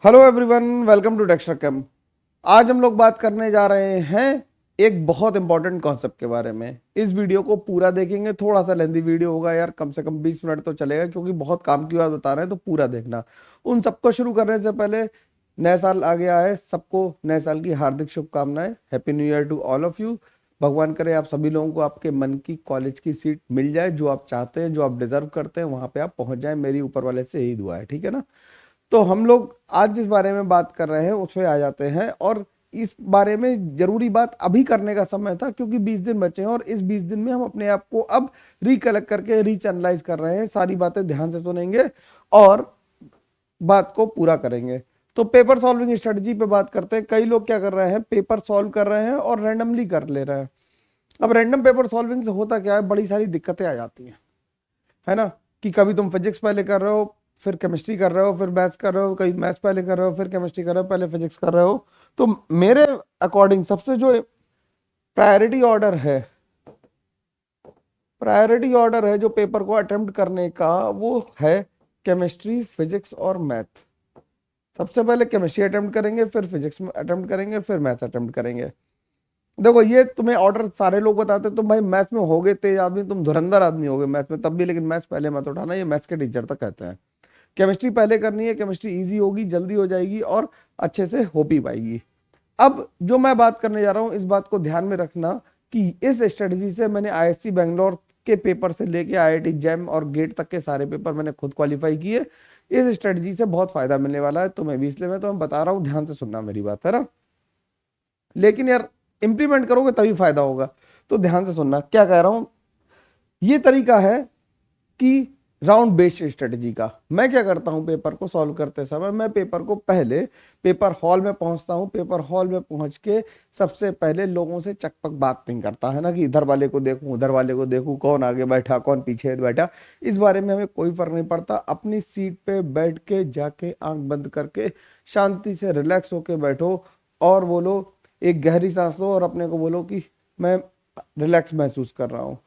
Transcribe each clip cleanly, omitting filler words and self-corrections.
Hello everyone, welcome to texture cam. आज हम लोग बात करने जा रहे हैं एक बहुत इंपॉर्टेंट कॉन्सेप्ट के बारे में। इस वीडियो को पूरा देखेंगे, थोड़ा सा लेंदी वीडियो होगा यार, कम से कम 20 मिनट तो चलेगा क्योंकि बहुत काम की बात बता रहे हैं, तो पूरा देखना। उन सबको शुरू करने से पहले, नया साल आ गया है, सबको नए साल की हार्दिक शुभकामनाएं। Happy new year to all of you. भगवान करे आप सभी लोगों को आपके मन की कॉलेज की सीट मिल जाए, जो आप चाहते हैं, जो आप डिजर्व करते हैं, वहां पे आप पहुंच जाए। मेरी ऊपर वाले से यही दुआ है, ठीक है ना। तो हम लोग आज जिस बारे में बात कर रहे हैं उसमें आ जाते हैं, और इस बारे में जरूरी बात अभी करने का समय था क्योंकि 20 दिन बचे हैं, और इस 20 दिन में हम अपने आप को अब रिकलेक्ट करके रीचैनलाइज कर रहे हैं। सारी बातें ध्यान से सुनेंगे और बात को पूरा करेंगे। तो पेपर सॉल्विंग स्ट्रेटजी पे बात करते हैं। कई लोग क्या कर रहे हैं, पेपर सॉल्व कर रहे हैं और रैंडमली कर ले रहे हैं। अब रैंडम पेपर सॉल्विंग से होता क्या है, बड़ी सारी दिक्कतें आ जाती हैं, है ना। कि कभी तुम फिजिक्स पहले कर रहे हो, फिर केमिस्ट्री कर रहे हो, फिर मैथ्स कर रहे हो, कभी मैथ्स पहले कर रहे हो, फिर केमिस्ट्री कर रहे हो, पहले फिजिक्स कर रहे हो। तो मेरे अकॉर्डिंग सबसे जो प्रायोरिटी ऑर्डर है प्रायोरिटी ऑर्डर है जो पेपर को अटेम्प्ट करने का, वो है केमिस्ट्री, फिजिक्स और मैथ। सबसे पहले केमिस्ट्री अटेम्प्ट करेंगे, फिर फिजिक्स में अटेम्प्ट करेंगे, फिर मैथ्स अटेम्प्ट करेंगे। देखो, ये तुम्हें ऑर्डर सारे लोग बताते हैं, तुम भाई मैथ्स में होगे तेज आदमी, तुम धुरंधर आदमी होगे मैथ्स में तब भी, लेकिन मैथ्स पहले मत उठाना, ये मैथ्स के टीचर तक कहते हैं। केमिस्ट्री पहले करनी है, केमिस्ट्री इजी होगी, जल्दी हो जाएगी और अच्छे से हो भी पाएगी। अब जो मैं बात करने जा रहा हूं, इस बात को ध्यान में रखना कि इस स्ट्रेटजी से मैंने आईएससी बेंगलोर के पेपर से लेके आईआईटी जैम और गेट तक के सारे पेपर मैंने खुद क्वालिफाई किए। इस स्ट्रेटजी से बहुत फायदा मिलने वाला है तुम्हें भी, इसलिए मैं तुम्हें बता रहा हूं, ध्यान से सुनना मेरी बात, है ना। लेकिन यार, इंप्लीमेंट करोगे तभी फायदा होगा। तो ध्यान से सुनना क्या कह रहा हूं। ये तरीका है कि राउंड बेस्ड स्ट्रेटजी का। मैं क्या करता हूं, पेपर को सॉल्व करते समय मैं पेपर को पहले पेपर हॉल में पहुंचता हूं। पेपर हॉल में पहुंच के सबसे पहले लोगों से चकपक बात नहीं करता, है ना, कि इधर वाले को देखूं, उधर वाले को देखूं, कौन आगे बैठा, कौन पीछे बैठा। इस बारे में हमें कोई फर्क नहीं पड़ता। अपनी सीट पे बैठ के जाके आंख बंद करके शांति से रिलैक्स होके बैठो और बोलो, एक गहरी सांस लो और अपने को बोलो कि मैं रिलैक्स महसूस कर रहा हूँ।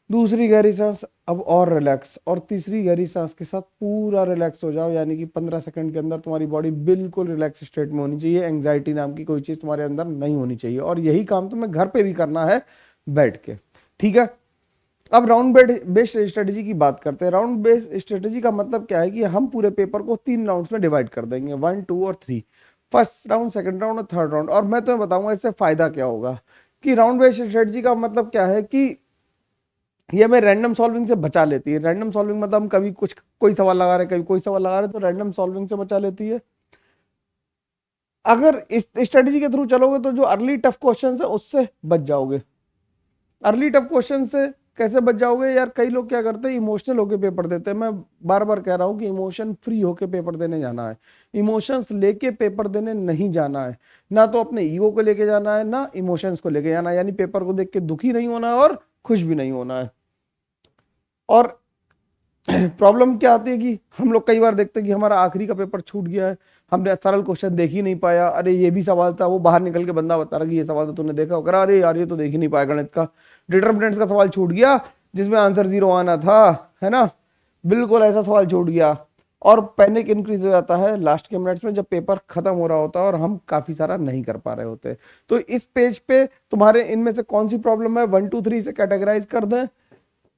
दूसरी गहरी सांस, अब और रिलैक्स, और तीसरी गहरी सांस के साथ पूरा रिलैक्स हो जाओ, यानी कि 15 सेकंड के अंदर तुम्हारी बॉडी बिल्कुल रिलैक्स स्टेट में होनी चाहिए। एंग्जाइटी नाम की कोई चीज तुम्हारे अंदर नहीं होनी चाहिए, और यही काम तुम्हें घर पे भी करना है बैठ के, ठीक है। अब राउंड बेस्ड स्ट्रेटजी की बात करते हैं। राउंड बेस्ड स्ट्रेटजी का मतलब क्या है कि हम पूरे पेपर को 3 राउंड्स में डिवाइड कर देंगे, 1, 2 और 3। फर्स्ट राउंड, सेकंड राउंड और थर्ड राउंड। और मैं तुम्हें बताऊंगा इससे फायदा क्या होगा। कि राउंड बेस्ड स्ट्रेटजी का मतलब क्या है कि ये हमें रैंडम सॉल्विंग से बचा लेती है। रैंडम सॉल्विंग मतलब हम कभी कुछ कोई सवाल लगा रहे, कभी कोई सवाल लगा रहे, तो रैंडम सॉल्विंग से बचा लेती है। अगर इस स्ट्रेटजी के थ्रू चलोगे तो जो अर्ली टफ क्वेश्चन है उससे बच जाओगे। अर्ली टफ क्वेश्चन से कैसे बच जाओगे यार, कई लोग क्या करते हैं, इमोशनल होके पेपर देते हैं। मैं बार बार कह रहा हूं कि इमोशन फ्री होके पेपर देने जाना है। इमोशंस लेके पेपर देने नहीं जाना है। ना तो अपने ईगो को लेके जाना है, ना इमोशंस को लेके जाना है। यानी पेपर को देख के दुखी नहीं होना है और खुश भी नहीं होना है। और प्रॉब्लम क्या आती है कि हम लोग कई बार देखते हैं कि हमारा आखिरी का पेपर छूट गया है, हमने सरल क्वेश्चन देख ही नहीं पाया। अरे ये भी सवाल था, वो बाहर निकल के बंदा बता रहा कि ये सवाल तो तूने देखा होगा, अरे यार ये तो देख ही नहीं पाया, गणित का डिटर्मिनेंट्स का सवाल छूट गया जिसमें आंसर 0 आना था, है ना। बिल्कुल ऐसा सवाल छूट गया। और पैनिक इंक्रीज हो जाता है लास्ट के मिनट्स में, जब पेपर खत्म हो रहा होता है और हम काफी सारा नहीं कर पा रहे होते। तो इस पेज पे तुम्हारे इनमें से कौन सी प्रॉब्लम है, 1, 2, 3 से कैटेगराइज कर दें।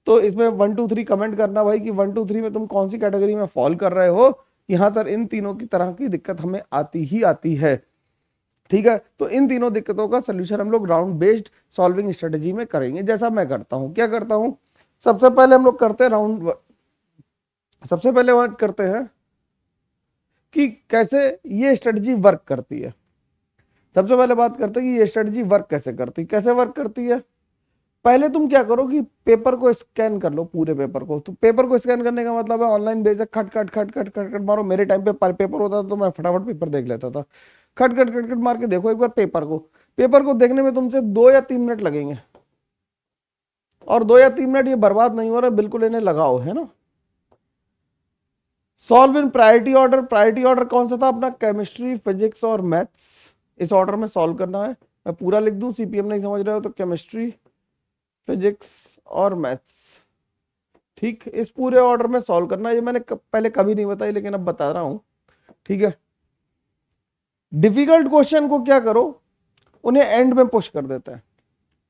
तो इसमें 1, 2, 3 कमेंट करना भाई कि 1, 2, 3 में तुम कौन सी कैटेगरी में फॉल कर रहे हो। कि हाँ सर, इन तीनों की तरह की दिक्कत हमें आती ही आती है, ठीक है। तो इन तीनों दिक्कतों का सोल्यूशन हम लोग राउंड बेस्ड सॉल्विंग स्ट्रेटेजी में करेंगे। जैसा मैं करता हूं, क्या करता हूं, सबसे पहले हम लोग करते हैं सबसे पहले बात करते हैं कि कैसे ये स्ट्रेटजी वर्क करती है। सबसे पहले बात करते हैं कि ये स्ट्रेटजी वर्क कैसे करती है। कैसे वर्क करती है, पहले तुम क्या करो कि पेपर को स्कैन कर लो, पूरे पेपर को। तो पेपर को स्कैन करने का मतलब है ऑनलाइन बेशक खट खट खट खट खट खट मारो। मेरे टाइम पे पर पेपर होता था तो मैं फटाफट पेपर देख लेता था। खट खट खट खट मार के देखो एक बार पेपर को। पेपर को देखने में तुमसे 2 या 3 मिनट लगेंगे, और 2 या 3 मिनट ये बर्बाद नहीं हो रहा, बिल्कुल इन्हें लगाओ, है ना। Solve in priority order. Priority order कौन सा था अपना, केमिस्ट्री, फिजिक्स और मैथ्स। इस ऑर्डर में सॉल्व करना है। मैं पूरा लिख दूं, सीपीएम नहीं समझ रहे हो तो केमिस्ट्री, फिजिक्स और मैथ्स, ठीक। इस पूरे ऑर्डर में सॉल्व करना है। ये मैंने पहले कभी नहीं बताई, लेकिन अब बता रहा हूं, ठीक है। डिफिकल्ट क्वेश्चन को क्या करो, उन्हें एंड में पुश कर देता है,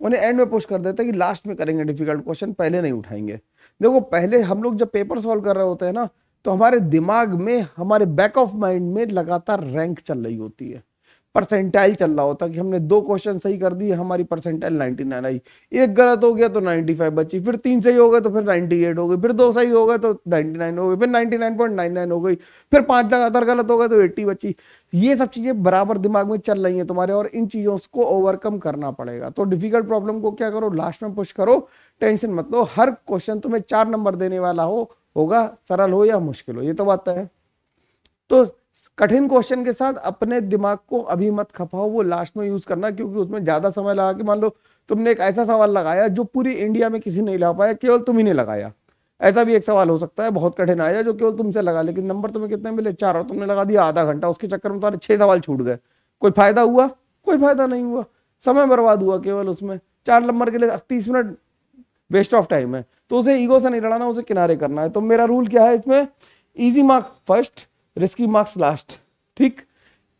उन्हें एंड में पुश कर देता है कि लास्ट में करेंगे डिफिकल्ट क्वेश्चन, पहले नहीं उठाएंगे। देखो पहले हम लोग जब पेपर सॉल्व कर रहे होते हैं ना, तो हमारे दिमाग में, हमारे बैक ऑफ माइंड में लगातार रैंक चल रही होती है, परसेंटाइल चल रहा होता है कि हमने 2 क्वेश्चन सही कर दिए, हमारी परसेंटाइल 99 आई, एक गलत हो गया तो 95 बची, फिर 3 सही हो गए तो फिर 98 हो गई, फिर 2 सही हो गए तो 99 हो गई, फिर 99.99 हो गई, फिर 5 लगातार गलत हो गए तो 80 बची। ये सब चीजें बराबर दिमाग में चल रही हैं तुम्हारे, और इन चीजों को ओवरकम करना पड़ेगा। तो डिफिकल्ट प्रॉब्लम को क्या करो, लास्ट में पुश करो, टेंशन मत लो, हर क्वेश्चन तुम्हें 4 नंबर देने वाला होगा, सरल हो या मुश्किल हो, ये तो बात है। तो कठिन क्वेश्चन के साथ अपने दिमाग को अभी मत खपाओ, वो लास्ट में यूज करना, क्योंकि उसमें ज्यादा समय लगा कि मान लो तुमने एक ऐसा सवाल लगाया जो पूरी इंडिया में किसी नहीं लगा पाया, केवल तुम ही ने लगाया। ऐसा भी एक सवाल हो सकता है बहुत कठिन आया जो केवल तुमसे लगा, लेकिन नंबर तुम्हें कितने मिले, 4, और तुमने लगा दिया आधा घंटा, उसके चक्कर में तुम्हारे 6 सवाल छूट गए। कोई फायदा हुआ? कोई फायदा नहीं हुआ, समय बर्बाद हुआ केवल उसमें। 4 नंबर के लिए 30 मिनट वेस्ट ऑफ टाइम है। तो उसे ईगो से नहीं लड़ाना, उसे किनारे करना है। तो मेरा रूल क्या है इसमें, easy marks first, risky marks last. ठीक,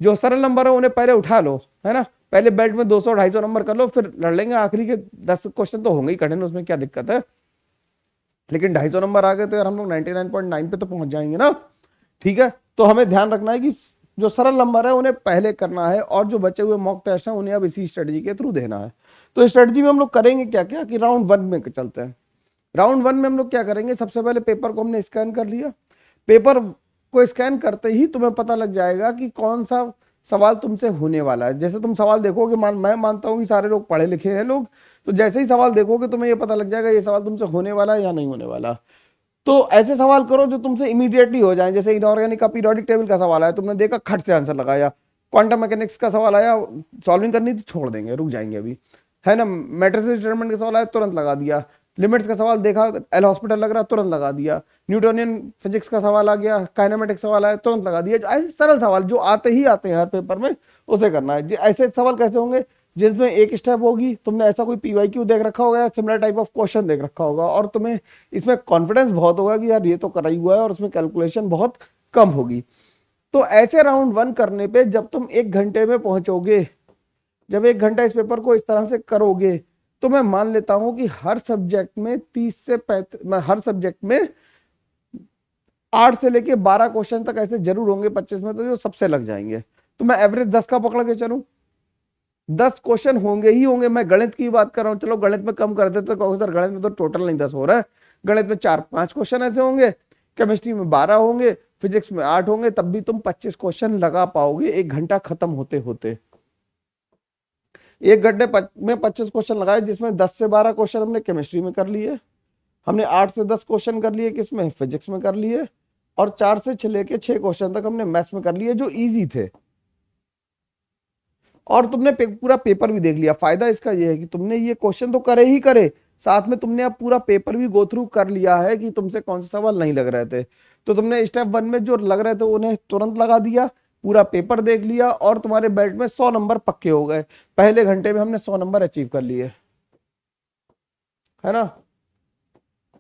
जो सरल नंबर है उन्हें पहले उठा लो, है ना, पहले बेल्ट में 200-250 नंबर कर लो, फिर लड़ लेंगे। आखिरी के 10 क्वेश्चन तो होंगे ही कठिन, उसमें क्या दिक्कत है, लेकिन 250 नंबर आ गए तो यार हम लोग 99.9 पे तो पहुंच जाएंगे ना। ठीक है, तो हमें ध्यान रखना है कि जो सरल नंबर है उन्हें पहले करना है, और जो बचे हुए मॉक टेस्ट हैं उन्हें अब इसी स्ट्रेटजी के थ्रू देना है। तो स्ट्रेटजी में हम लोग करेंगे क्या क्या, कि राउंड 1 में चलते हैं। राउंड 1 में हम लोग क्या करेंगे, सबसे पहले पेपर को हमने स्कैन कर लिया। पेपर को स्कैन करते ही तुम्हें पता लग जाएगा कि कौन सा सवाल तुमसे होने वाला है। जैसे तुम सवाल देखोगे, मैं मानता हूं कि सारे लोग पढ़े लिखे हैं लोग, तो जैसे ही सवाल देखोगे तुम्हें ये पता लग जाएगा ये सवाल तुमसे होने वाला है या नहीं होने वाला। तो ऐसे सवाल करो जो तुमसे इमीडिएटली हो जाए। जैसे इनऑर्गेनिक का पीरियोडिक टेबल का सवाल आया, तुमने देखा, खट से आंसर लगाया। क्वांटम मैकेनिक्स का सवाल आया, सॉल्विंग करनी थी, छोड़ देंगे, रुक जाएंगे अभी, है ना। मैट्रिक्स डिटरमिनेंट का सवाल आया, तुरंत लगा दिया। लिमिट्स का सवाल देखा, एल हॉस्पिटल लग रहा, तुरंत लगा दिया। न्यूटोनियन फिजिक्स का सवाल आ गया, काइनेमेटिक्स सवाल आया, तुरंत लगा दिया। ऐसे सरल सवाल जो आते ही आते हैं हर पेपर में, उसे करना है। ऐसे सवाल कैसे होंगे, जिसमें एक स्टेप होगी, तुमने ऐसा कोई पीवाईक्यू देख रखा होगा या सिमिलर टाइप ऑफ क्वेश्चन देख रखा होगा, और तुम्हें इसमें कॉन्फिडेंस बहुत होगा कि यार ये तो करा ही हुआ है, और उसमें कैलकुलेशन बहुत कम होगी। तो ऐसे राउंड 1 करने पे जब तुम 1 घंटे में पहुंचोगे, जब 1 घंटा इस पेपर को इस तरह से करोगे, तो मैं मान लेता हूं कि हर सब्जेक्ट में 30 से 35, हर सब्जेक्ट में 8 से लेके 12 क्वेश्चन तक ऐसे जरूर होंगे 25 में, तो जो सबसे लग जाएंगे। तो मैं एवरेज 10 का पकड़ के चलूं, 10 क्वेश्चन होंगे ही होंगे। मैं गणित की बात कर रहा हूँ, चलो गणित में कम कर देते तो सर गणित में तो टोटल नहीं 10 हो रहा है, गणित में 4-5 क्वेश्चन ऐसे होंगे, केमिस्ट्री में 12 होंगे, फिजिक्स में 8 होंगे, तब भी तुम 25 क्वेश्चन लगा पाओगे 1 घंटा खत्म होते होते। 1 घंटे में 25 क्वेश्चन लगाए, जिसमें 10 से 12 क्वेश्चन हमने केमिस्ट्री में कर लिए, हमने 8 से 10 क्वेश्चन कर लिए किसमें, फिजिक्स में कर लिए, और 4 से 6 क्वेश्चन तक हमने मैथ्स में कर लिए जो इजी थे। और तुमने पूरा पेपर भी देख लिया। फायदा इसका यह है कि तुमने ये क्वेश्चन तो करे ही करे, साथ में तुमने अब पूरा पेपर भी गो थ्रू कर लिया है कि तुमसे कौन से सवाल नहीं लग रहे थे। तो तुमने स्टेप 1 में जो लग रहे थे उन्हें तुरंत लगा दिया, पूरा पेपर देख लिया, और तुम्हारे बेल्ट में 100 नंबर पक्के हो गए। पहले घंटे में हमने 100 नंबर अचीव कर लिए, है ना।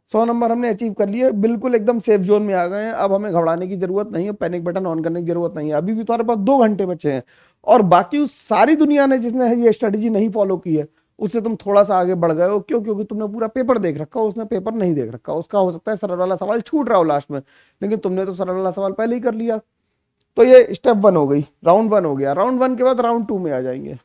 100 नंबर हमने अचीव कर लिए, बिल्कुल एकदम सेफ जोन में आ गए हैं। अब हमें घबराने की जरूरत नहीं है, पैनिक बटन ऑन करने की जरूरत नहीं है। अभी भी तुम्हारे पास 2 घंटे बचे हैं, और बाकी उस सारी दुनिया ने जिसने ये स्ट्रेटेजी नहीं फॉलो की है, उससे तुम थोड़ा सा आगे बढ़ गए हो। क्यों? क्योंकि तुमने पूरा पेपर देख रखा हो, उसने पेपर नहीं देख रखा। उसका हो सकता है सरल वाला सवाल छूट रहा हो लास्ट में, लेकिन तुमने तो सरल वाला सवाल पहले ही कर लिया। तो ये स्टेप 1 हो गई, राउंड 1 हो गया। राउंड 1 के बाद राउंड 2 में आ जाएंगे।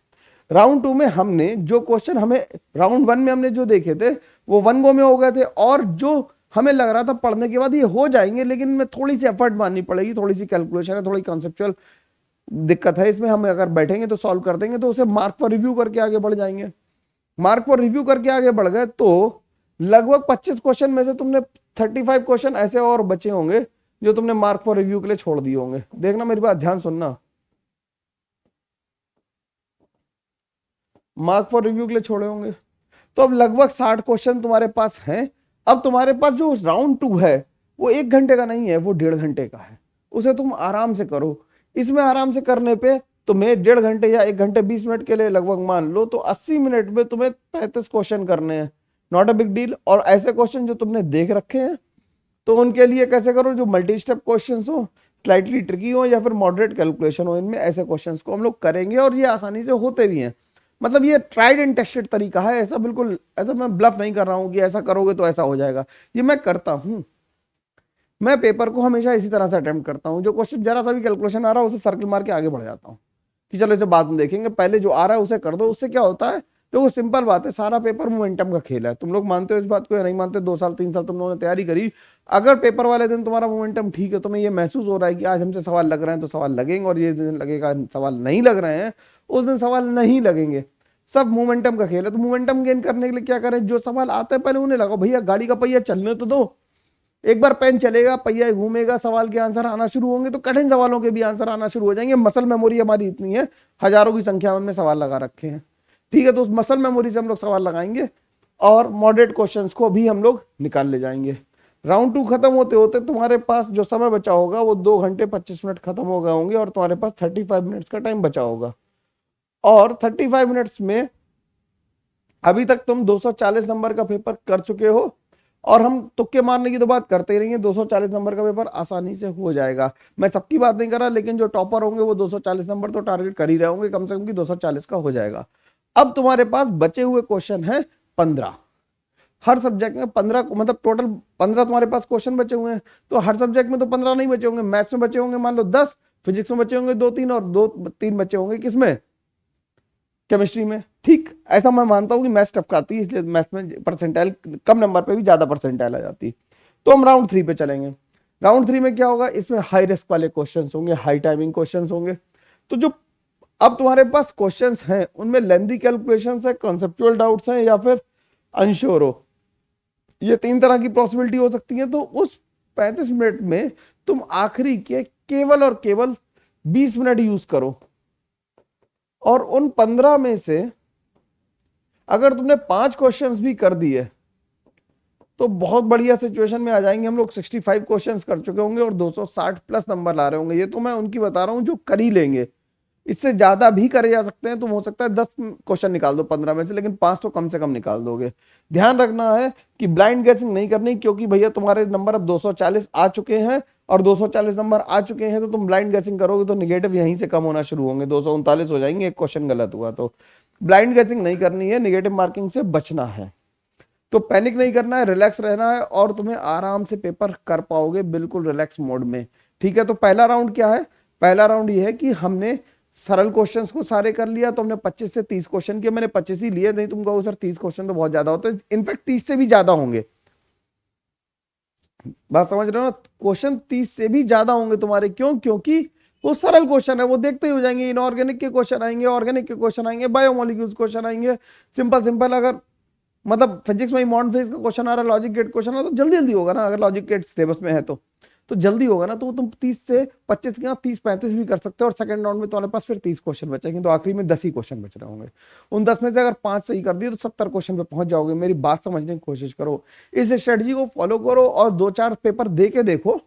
राउंड 2 में हमने जो क्वेश्चन हमें राउंड 1 में हमने जो देखे थे वो 1 गो में हो गए थे, और जो हमें लग रहा था पढ़ने के बाद ये हो जाएंगे, लेकिन में थोड़ी सी एफर्ट माननी पड़ेगी, थोड़ी सी कैलकुलेशन है, थोड़ी कॉन्सेप्चुअल दिक्कत है इसमें, हम अगर बैठेंगे तो सॉल्व कर देंगे, तो उसे मार्क पर रिव्यू करके आगे बढ़ जाएंगे। मार्क पर रिव्यू करके आगे बढ़ गए तो लगभग 25 क्वेश्चन में से तुमने 35 क्वेश्चन ऐसे और बचे होंगे जो तुमने मार्क फॉर रिव्यू के लिए छोड़ दिए होंगे। देखना, मेरी बात ध्यान सुनना, मार्क फॉर रिव्यू के लिए छोड़े होंगे। तो अब लगभग 60 क्वेश्चन तुम्हारे पास हैं। अब तुम्हारे पास जो राउंड 2 है वो 1 घंटे का नहीं है, वो 1.5 घंटे का है। उसे तुम आराम से करो। इसमें आराम से करने पे तुम्हें 1.5 घंटे या 1 घंटे 20 मिनट के लिए लगभग मान लो तो 80 मिनट में तुम्हें 35 क्वेश्चन करने हैं। Not a big deal. और ऐसे क्वेश्चन जो तुमने देख रखे हैं तो उनके लिए कैसे करो, जो मल्टी स्टेप क्वेश्चन हो, स्लाइटली ट्रिकी हो या फिर मॉडरेट कैलकुलेशन हो, इनमें ऐसे क्वेश्चंस को हम लोग करेंगे और ये आसानी से होते भी हैं। मतलब ये ट्राइड एंड टेस्टेड तरीका है, ऐसा बिल्कुल ऐसा मैं ब्लफ नहीं कर रहा हूं कि ऐसा करोगे तो ऐसा हो जाएगा, ये मैं करता हूं। मैं पेपर को हमेशा इसी तरह से अटेम्प्ट करता हूं, जो क्वेश्चन जरा सा भी कैलकुलेशन आ रहा है उसे सर्कल मार के आगे बढ़ जाता हूं कि चलो इसे बाद में देखेंगे, पहले जो आ रहा है उसे कर दो। उससे क्या होता है, देखो सिंपल बात है, सारा पेपर मोमेंटम का खेल है। तुम लोग मानते हो इस बात को या नहीं मानते, 2 साल 3 साल तुम लोगों ने तैयारी करी, अगर पेपर वाले दिन तुम्हारा मोमेंटम ठीक है, तुम्हें ये महसूस हो रहा है कि आज हमसे सवाल लग रहे हैं तो सवाल लगेंगे, और ये दिन लगेगा सवाल नहीं लग रहे हैं उस दिन सवाल नहीं लगेंगे। सब मोमेंटम का खेल है। तो मोमेंटम गेन करने के लिए क्या करें, जो सवाल आते हैं पहले उन्हें लगाओ, भैया गाड़ी का पहिया चलने तो दो, एक बार पेन चलेगा, पहिया घूमेगा, सवाल के आंसर आना शुरू होंगे, तो कठिन सवालों के भी आंसर आना शुरू हो जाएंगे। मसल मेमोरी हमारी इतनी है, हजारों की संख्या में हमने सवाल लगा रखे हैं, ठीक है। तो उस मसल मेमोरी से हम लोग सवाल लगाएंगे और मॉडरेट क्वेश्चंस को भी हम लोग निकाल ले जाएंगे। राउंड 2 खत्म होते होते तुम्हारे पास जो समय बचा होगा वो 2 घंटे 25 मिनट खत्म हो गए होंगे, और तुम्हारे पास 35 मिनट्स का टाइम बचा होगा। और 35 मिनट्स में अभी तक तुम 240 नंबर का पेपर कर चुके हो, और हम तुक्के मारने की तो बात करते ही नहीं है, 240 नंबर का पेपर आसानी से हो जाएगा। मैं सबकी बात नहीं कर रहा, लेकिन जो टॉपर होंगे वो 240 नंबर तो टारगेट कर ही रहे होंगे कम से कम, कि 240 का हो जाएगा। अब तुम्हारे पास बचे हुए क्वेश्चन है 15, हर सब्जेक्ट में 15, मतलब टोटल 15 तुम्हारे पास क्वेश्चन बचे हुए हैं। तो हर सब्जेक्ट में तो 15 नहीं बचे होंगे, मैथ्स में बचे होंगे मान लो 10, फिजिक्स में बचे होंगे 2 3, और 2 3 बचे होंगे किसमें, केमिस्ट्री में। ठीक, ऐसा मैं मानता हूं कि मैथ्स टपकाती है, इसलिए मैथ्स में परसेंटाइल कम नंबर पे भी ज्यादा परसेंटाइल आ जाती है। तो हम राउंड 3 पे चलेंगे। राउंड 3 में क्या होगा, इसमें हाई रिस्क वाले क्वेश्चंस होंगे, हाई टाइमिंग क्वेश्चंस होंगे। तो जो अब तुम्हारे पास क्वेश्चंस हैं उनमें लेंथी कैलकुलेशंस है, कॉन्सेप्चुअल डाउट्स हैं, या फिर अनश्योर हो, ये 3 तरह की पॉसिबिलिटी हो सकती है। तो उस 35 मिनट में तुम आखिरी के केवल और केवल 20 मिनट यूज करो, और उन 15 में से अगर तुमने 5 क्वेश्चंस भी कर दिए तो बहुत बढ़िया सिचुएशन में आ जाएंगे हम लोग। 65 क्वेश्चंस कर चुके होंगे और 260 प्लस नंबर ला रहे होंगे। ये तो मैं उनकी बता रहा हूं जो कर ही लेंगे, इससे ज्यादा भी करे जा सकते हैं। तुम हो सकता है 10 क्वेश्चन निकाल दो 15 में से, लेकिन 5 तो कम से कम निकाल दोगे। ध्यान रखना है कि ब्लाइंड गेसिंग नहीं करनी, क्योंकि भैया तुम्हारे नंबर अब 240 आ चुके हैं, और 240 नंबर आ चुके हैं तो तुम ब्लाइंड गेसिंग करोगे तो निगेटिव यहीं से कम होना शुरू होंगे, 239 हो जाएंगे एक क्वेश्चन गलत हुआ तो। ब्लाइंड गेसिंग नहीं करनी है, निगेटिव मार्किंग से बचना है। तो पैनिक नहीं करना है, रिलैक्स रहना है, और तुम्हें आराम से पेपर कर पाओगे बिल्कुल रिलैक्स मोड में। ठीक है, तो पहला राउंड क्या है, पहला राउंड ये है कि हमने सरल क्वेश्चंस को सारे कर लिया। तो हमने 25 से 30 क्वेश्चन किए, मैंने 25 ही लिए, नहीं तुम कहो सर 30 क्वेश्चन तो बहुत ज्यादा होते हैं, इनफैक्ट 30 से भी ज्यादा होंगे। बात समझ रहे हो ना, क्वेश्चन 30 से भी ज्यादा होंगे तुम्हारे। क्यों, क्योंकि वो सरल क्वेश्चन है, वो देखते ही हो जाएंगे। इनऑर्गेनिक के क्वेश्चन आएंगे, ऑर्गेनिक के क्वेश्चन आएंगे, बायोमोलिक्यूल्स क्वेश्चन आएंगे, सिंपल सिंपल। अगर मतलब फिजिक्स में मॉडर्न फिजिक्स का क्वेश्चन आ रहा है, लॉजिक गेट क्वेश्चन आ रहा है, तो जल्दी जल्दी होगा ना, अगर लॉजिक गेट सिलेबस में है तो जल्दी होगा ना। तो तुम 30 से 25 के 30 35 भी कर सकते हो, और सेकंड राउंड में तुम्हारे पास फिर 30 क्वेश्चन बचेंगे, तो आखिरी में 10 ही क्वेश्चन बच रहे होंगे। उन 10 में से अगर 5 सही कर दिए तो 70 क्वेश्चन पे पहुंच जाओगे। मेरी बात समझने की कोशिश करो, इस स्ट्रेटजी को फॉलो करो, और 2 4 पेपर दे के देखो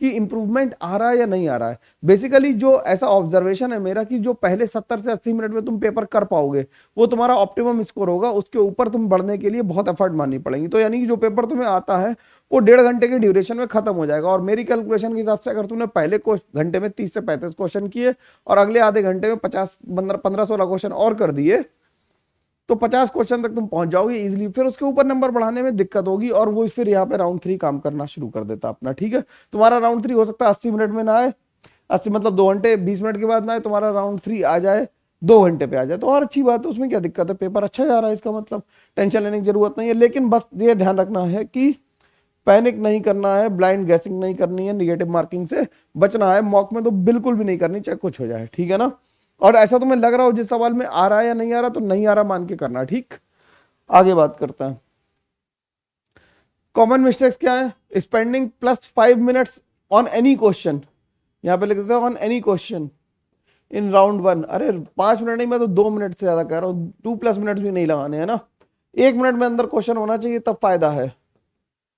कि इंप्रूवमेंट आ रहा है या नहीं आ रहा है। बेसिकली जो ऐसा ऑब्जर्वेशन है मेरा, कि जो पहले 70 से 80 मिनट में तुम पेपर कर पाओगे वो तुम्हारा ऑप्टिमम स्कोर होगा। उसके ऊपर तुम बढ़ने के लिए बहुत एफर्ट माननी पड़ेगी। तो यानी कि जो पेपर तुम्हें आता है वो 1.5 घंटे के ड्यूरेशन में खत्म हो जाएगा। और मेरी कैलकुलेशन के हिसाब से अगर तुमने पहले घंटे में 30 से 35 क्वेश्चन किए, और अगले आधे घंटे में 50 15 16 क्वेश्चन और कर दिए, तो 50 क्वेश्चन तक तुम पहुंच जाओगे इजीली। फिर उसके ऊपर नंबर बढ़ाने में दिक्कत होगी, और वो फिर यहाँ पे राउंड 3 काम करना शुरू कर देता अपना। ठीक है, तुम्हारा राउंड 3 हो सकता है 80 मिनट में ना आए, 80 मतलब 2 घंटे 20 मिनट के बाद ना आए, तुम्हारा राउंड 3 आ जाए 2 घंटे पे आ जाए, तो और अच्छी बात है। उसमें क्या दिक्कत है, पेपर अच्छा जा रहा है, इसका मतलब टेंशन लेने की जरूरत नहीं है। लेकिन बस ये ध्यान रखना है कि पैनिक नहीं करना है, ब्लाइंड गैसिंग नहीं करनी है, निगेटिव मार्किंग से बचना है। मॉक में तो बिल्कुल भी नहीं करनी, चाहे कुछ हो जाए। ठीक है ना, और ऐसा तुम्हें लग रहा हो जिस सवाल में आ रहा है या नहीं आ रहा, तो नहीं आ रहा मान के करना। ठीक, आगे बात करते हैं। कॉमन मिस्टेक्स क्या है, spending +5 minutes on any question, यहां पे लिख देते हैं on any question in round 1। अरे 5 मिनट नहीं, मैं तो 2 मिनट से ज्यादा कह रहा हूँ, 2+ मिनट्स भी नहीं लगाने हैं ना। 1 मिनट में अंदर क्वेश्चन होना चाहिए, तब फायदा है।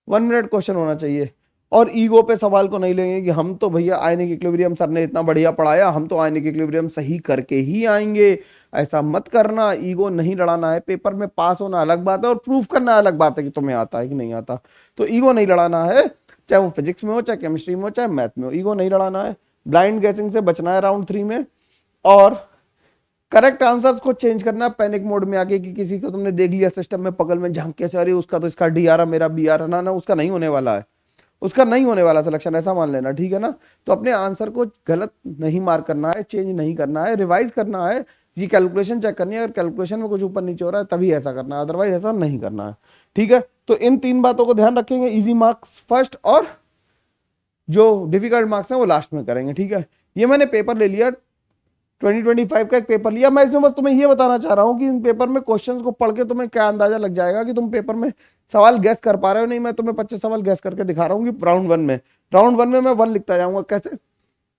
1 मिनट क्वेश्चन होना चाहिए। और ईगो पे सवाल को नहीं लेंगे कि हम तो भैया आयनिक इक्विलिब्रियम सर ने इतना बढ़िया पढ़ाया, हम तो आयनिक इक्विलिब्रियम सही करके ही आएंगे। ऐसा मत करना, ईगो नहीं लड़ाना है। पेपर में पास होना अलग बात है, और प्रूफ करना अलग बात है कि तुम्हें आता है कि नहीं आता। तो ईगो नहीं लड़ाना है, चाहे वो फिजिक्स में हो, चाहे केमिस्ट्री में हो, चाहे मैथ में हो। ईगो नहीं लड़ाना है, ब्लाइंड गैसिंग से बचना है राउंड 3 में, और करेक्ट आंसर्स को चेंज करना पैनिक मोड में आके कि किसी को तुमने देख लिया सिस्टम में पगल में झांक के, अरे उसका तो इसका डी आ रहा, मेरा बी आ रहा, ना उसका नहीं होने वाला है, उसका नहीं होने वाला सिलेक्शन, ऐसा मान लेना, ठीक है ना। तो अपने आंसर को गलत नहीं मार्क करना है, चेंज नहीं करना है, रिवाइज करना है, ये कैलकुलेशन चेक करनी है, अगर कैलकुलेशन में कुछ ऊपर नीचे हो रहा है तभी ऐसा करना है, अदरवाइज ऐसा नहीं करना है, ठीक है। तो इन 3 बातों को ध्यान रखेंगे, इजी मार्क्स फर्स्ट और जो डिफिकल्ट मार्क्स हैं वो लास्ट में करेंगे, ठीक है। ये मैंने पेपर ले लिया 2025 का एक पेपर लिया, मैं इसमें बस तुम्हें ये बताना चाह रहा हूँ कि इन पेपर में क्वेश्चंस को पढ़ के तुम्हें क्या अंदाजा लग जाएगा कि तुम पेपर में सवाल गैस कर पा रहे हो नहीं। मैं तुम्हें 25 सवाल गैस करके दिखा रहा हूँ कि राउंड वन में मैं 1 लिखता जाऊंगा। कैसे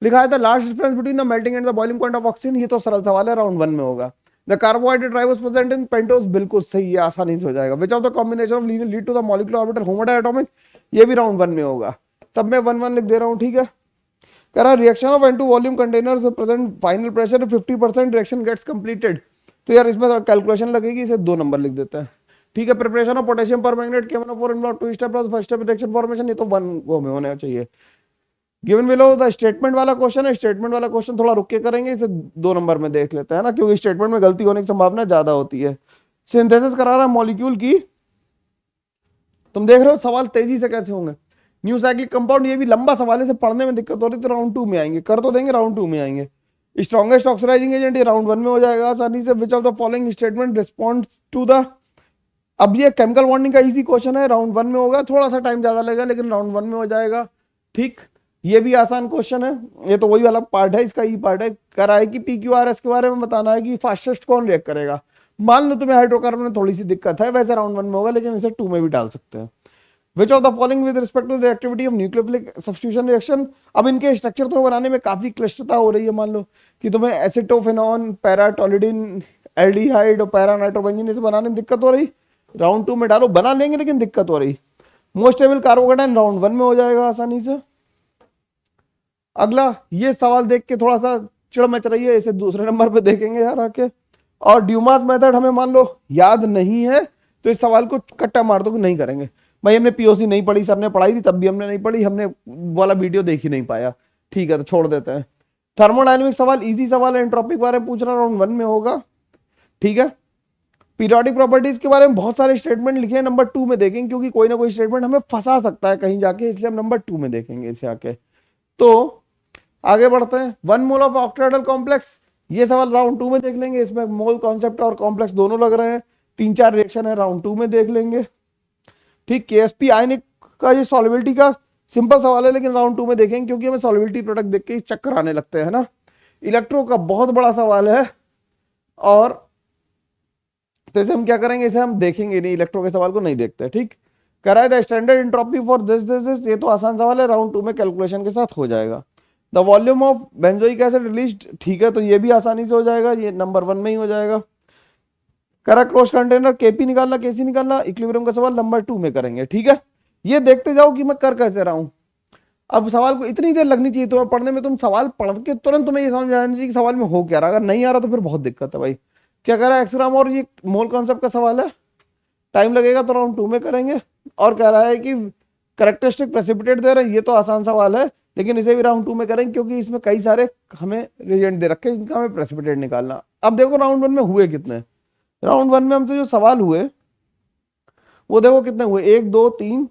लिखा है? The large difference between the melting and the boiling point of oxygen, ये तो सरल सवाल है, राउंड 1 में होगा। The carbohydrate ribose present in pentose, बिल्कुल सही है, आसानी से हो जाएगा। Which of the combination of linear lead to the molecular orbital homodiatomic, ये भी राउंड 1 में होगा। सब में 1 1 लिख दे रहा हूँ, ठीक है। कह रहा reaction of N2 volume container present final pressure 50% reaction gets completed. तो यार इसमें कैलकुलेशन लगेगी, इसे 2 नंबर लिख देते हैं, ठीक है। प्रिपरेशन ऑफ पोटेशियम पर magnet K1O4 involve 2 step, first step reaction formation, ये तो 1 वो में होना चाहिए। गिवन बिलो द स्टेटमेंट वाला क्वेश्चन है, स्टेटमेंट वाला क्वेश्चन थोड़ा रुक के करेंगे, इसे 2 नंबर में देख लेते हैं ना, क्योंकि स्टेटमेंट में गलती होने की संभावना ज्यादा होती है। सिंथेसिस करा रहा है मॉलिक्यूल की, तुम देख रहे हो सवाल तेजी से कैसे होंगे। न्यू साइक्लिक कंपाउंड, ये भी लंबा सवाल है, पढ़ने में दिक्कत हो रही, तो राउंड 2 में आएंगे, कर तो देंगे, राउंड 2 में आएंगे। स्ट्रॉन्गेस्ट ऑक्सीडाइजिंग एजेंट, ये राउंड 1 में हो जाएगा आसानी से। Which of the following statement respond to the, अब ये केमिकल बॉन्डिंग का इजी क्वेश्चन है, राउंड 1 में होगा, थोड़ा सा टाइम ज्यादा लगेगा लेकिन राउंड 1 में हो जाएगा, ठीक। ये भी आसान क्वेश्चन है, ये तो वही वाला पार्ट है, इसका ई पार्ट है। करा है कि PQRS के बारे में बताना है कि फास्टेस्ट कौन रिएक्ट करेगा। मान लो तुम्हें हाइड्रोकार्बन में थोड़ी सी दिक्कत है, वैसे राउंड 1 में होगा, लेकिन इसे 2 में भी डाल सकते हैं। Which of the following with respect to the reactivity of nucleophilic substitution reaction, अब इनके स्ट्रक्चर तुम्हें बनाने में काफी क्लिष्टता हो रही है। मान लो कि तुम्हें एसिटोफेनॉन, पैराटोलिडिन, एल्डिहाइड और पैरा नाइट्रोबेंजीन इसे बनाने में दिक्कत हो रही, राउंड 2 में डालो, बना लेंगे लेकिन दिक्कत हो रही। मोस्ट स्टेबल कार्बोकेटाइन राउंड 1 में हो जाएगा आसानी से। अगला ये सवाल देख के थोड़ा सा चिड़ मच रही है, इसे दूसरे नंबर पे देखेंगे यार आके। और ड्यूमास मेथड हमें मान लो याद नहीं है, तो इस सवाल को कट्टा मार दो कि नहीं करेंगे। भाई हमने POC नहीं पढ़ी, सर ने पढ़ाई थी तब भी हमने नहीं पढ़ी, हमने वाला वीडियो देख ही नहीं पाया, ठीक है तो छोड़ देते हैं। थर्मोडाइनमिक सवाल इजी सवाल है, एंट्रोपिक बारे में पूछ रहा, राउंड 1 में होगा, ठीक है। पीरियोडिक प्रॉपर्टीज के बारे में बहुत सारे स्टेटमेंट लिखे हैं, नंबर 2 में देखेंगे, क्योंकि कोई ना कोई स्टेटमेंट हमें फंसा सकता है कहीं जाके, इसलिए हम नंबर 2 में देखेंगे इसे आके। तो आगे बढ़ते हैं। 1 मोल ऑफ ऑक्टेहेड्रल कॉम्प्लेक्स, ये सवाल राउंड 2 में देख लेंगे, इसमें मोल कॉन्सेप्ट और कॉम्प्लेक्स दोनों लग रहे हैं, 3 4 रिएक्शन है, राउंड 2 में देख लेंगे, ठीक। KSP आयनिक का ये सॉल्युबिलिटी का सिंपल सवाल है, लेकिन राउंड 2 में देखेंगे, क्योंकि हमें सॉल्युबिलिटी प्रोडक्ट देख के चक्कर आने लगते हैं ना। इलेक्ट्रो का बहुत बड़ा सवाल है, और तो इसे हम क्या करेंगे, इसे हम देखेंगे नहीं, इलेक्ट्रो के सवाल को नहीं देखते, ठीक। कराए the standard entropy for this, ये तो आसान सवाल है, राउंड 2 में कैलकुलेशन के साथ हो जाएगा। The volume of benzoic acid released, ठीक है, तो ये भी आसानी से हो जाएगा, ये नंबर 1 में ही हो जाएगा। करा क्रॉस कंटेनर KP निकालना, KC निकालना, इक्विलिब्रियम का सवाल नंबर 2 में करेंगे, ठीक है। ये देखते जाओ कि मैं कर कैसे रहा हूं। अब सवाल को इतनी देर लगनी चाहिए तुम्हें पढ़ने में, तुम सवाल पढ़ के तुरंत तुम्हें ये समझ आना चाहिए कि सवाल में हो क्या रहा, अगर नहीं आ रहा तो फिर बहुत दिक्कत है भाई। क्या कह रहा है एक्सग्राम, और ये मोल कॉन्सेप्ट का सवाल है, टाइम लगेगा तो राउंड 2 में करेंगे। और कह रहा है कि करेक्टरिस्टिक प्रेसिपिटेट दे रहे हैं, ये तो आसान सवाल है, लेकिन इसे भी राउंड 2 में करेंगे, क्योंकि इसमें कई सारे हमें रिएजेंट दे रखे हैं जिनका हमें प्रेसिपिटेट निकालना। अब देखो राउंड 1 में हुए कितने, राउंड 1 में हमसे जो सवाल हुए वो देखो कितने हुए, 1 2 3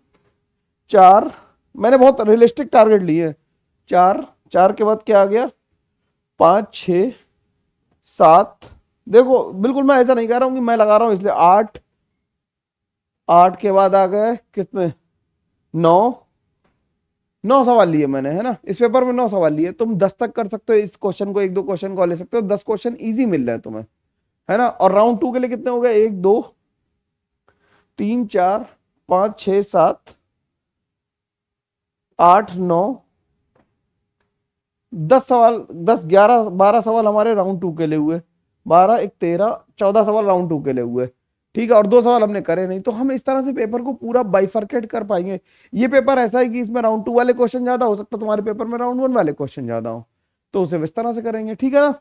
4, मैंने बहुत रियलिस्टिक टारगेट लिए, 4 4 के बाद क्या आ गया, 5 6 7, देखो बिल्कुल मैं ऐसा नहीं कह रहा हूं कि मैं लगा रहा हूं इसलिए, 8 8 के बाद आ गए कितने, 9 9 सवाल लिए मैंने, है ना, इस पेपर में 9 सवाल लिए। तुम 10 तक कर सकते हो, इस क्वेश्चन को 1 2 क्वेश्चन को ले सकते हो, 10 क्वेश्चन इजी मिल रहे हैं तुम्हें, है ना। और राउंड 2 के लिए कितने हो गए, 1 2 3 4 5 6 7 8 9 10 सवाल, 10 11 12 सवाल हमारे राउंड 2 के लिए हुए, 12 1 13 14 सवाल राउंड 2 के लिए हुए, ठीक है। और 2 सवाल हमने करे नहीं, तो हम इस तरह से पेपर को पूरा बाइफरकेट कर पाएंगे। ये पेपर ऐसा है कि इसमें राउंड 2 वाले क्वेश्चन ज्यादा हो सकता है, तुम्हारे पेपर में राउंड 1 वाले क्वेश्चन ज्यादा हो, तो उसे इस तरह से करेंगे, ठीक है ना।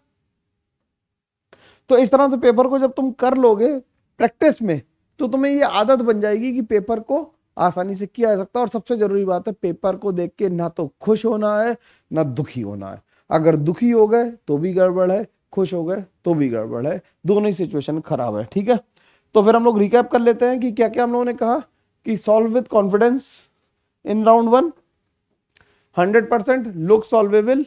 तो इस तरह से पेपर को जब तुम कर लोगे प्रैक्टिस में, तो तुम्हें ये आदत बन जाएगी कि पेपर को आसानी से किया जा सकता है। और सबसे जरूरी बात है, पेपर को देख के ना तो खुश होना है ना दुखी होना है। अगर दुखी हो गए तो भी गड़बड़ है, खुश हो गए तो भी गड़बड़ है, दोनों ही सिचुएशन खराब है। ठीक है, तो फिर हम लोग रिकैप कर लेते हैं कि क्या क्या हम लोगों ने कहा। कि solve with confidence in round 1, 100% look solvable,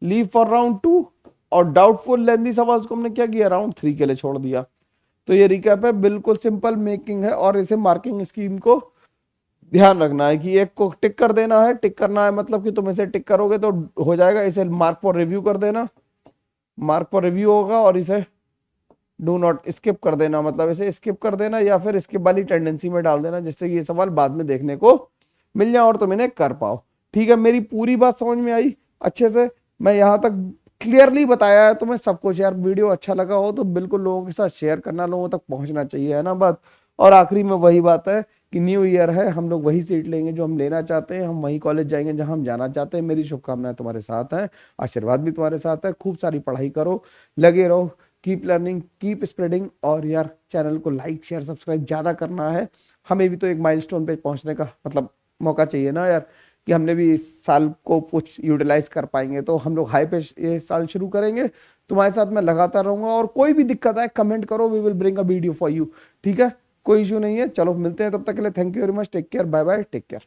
leave for round 2, और डाउटफुल लेंदी सवाल को हमने क्या किया, राउंड 3 के लिए छोड़ दिया। तो ये रिकैप है, बिल्कुल सिंपल मेकिंग है। और इसे मार्किंग स्कीम को ध्यान रखना है कि एक को टिक कर देना है। टिक करना है मतलब कि तुम इसे टिक करोगे तो हो जाएगा, इसे मार्क फॉर रिव्यू कर देना, मार्क फॉर रिव्यू होगा। और इसे डू नॉट स्किप कर देना, मतलब इसे स्किप कर देना या फिर स्किप वाली टेंडेंसी में डाल देना, जिससे कि ये सवाल बाद में देखने को मिल जाए और तुम इन्हें कर पाओ। ठीक है, मेरी पूरी बात समझ में आई अच्छे से? मैं यहाँ तक क्लियरली बताया है तुम्हें सब कुछ। यार वीडियो अच्छा लगा हो तो बिल्कुल लोगों के साथ शेयर करना, लोगों तक पहुंचना चाहिए, है ना बात। और आखिरी में वही बात है कि न्यू ईयर है, हम लोग वही सीट लेंगे जो हम लेना चाहते हैं, हम वही कॉलेज जाएंगे जहां हम जाना चाहते हैं। मेरी शुभकामनाएं तुम्हारे साथ हैं, आशीर्वाद भी तुम्हारे साथ है। खूब सारी पढ़ाई करो, लगे रहो, कीप लर्निंग, कीप स्प्रेडिंग। और यार चैनल को लाइक शेयर सब्सक्राइब ज्यादा करना है। हमें भी तो एक माइलस्टोन पे पहुंचने का मतलब मौका चाहिए ना यार, कि हमने भी इस साल को कुछ यूटिलाइज कर पाएंगे। तो हम लोग हाई पे ये साल शुरू करेंगे, तुम्हारे साथ मैं लगातार रहूंगा। और कोई भी दिक्कत आए कमेंट करो, we will bring a video for you. ठीक है, कोई इशू नहीं है। चलो मिलते हैं, तब तक के लिए thank you very much, take care, bye bye, take care.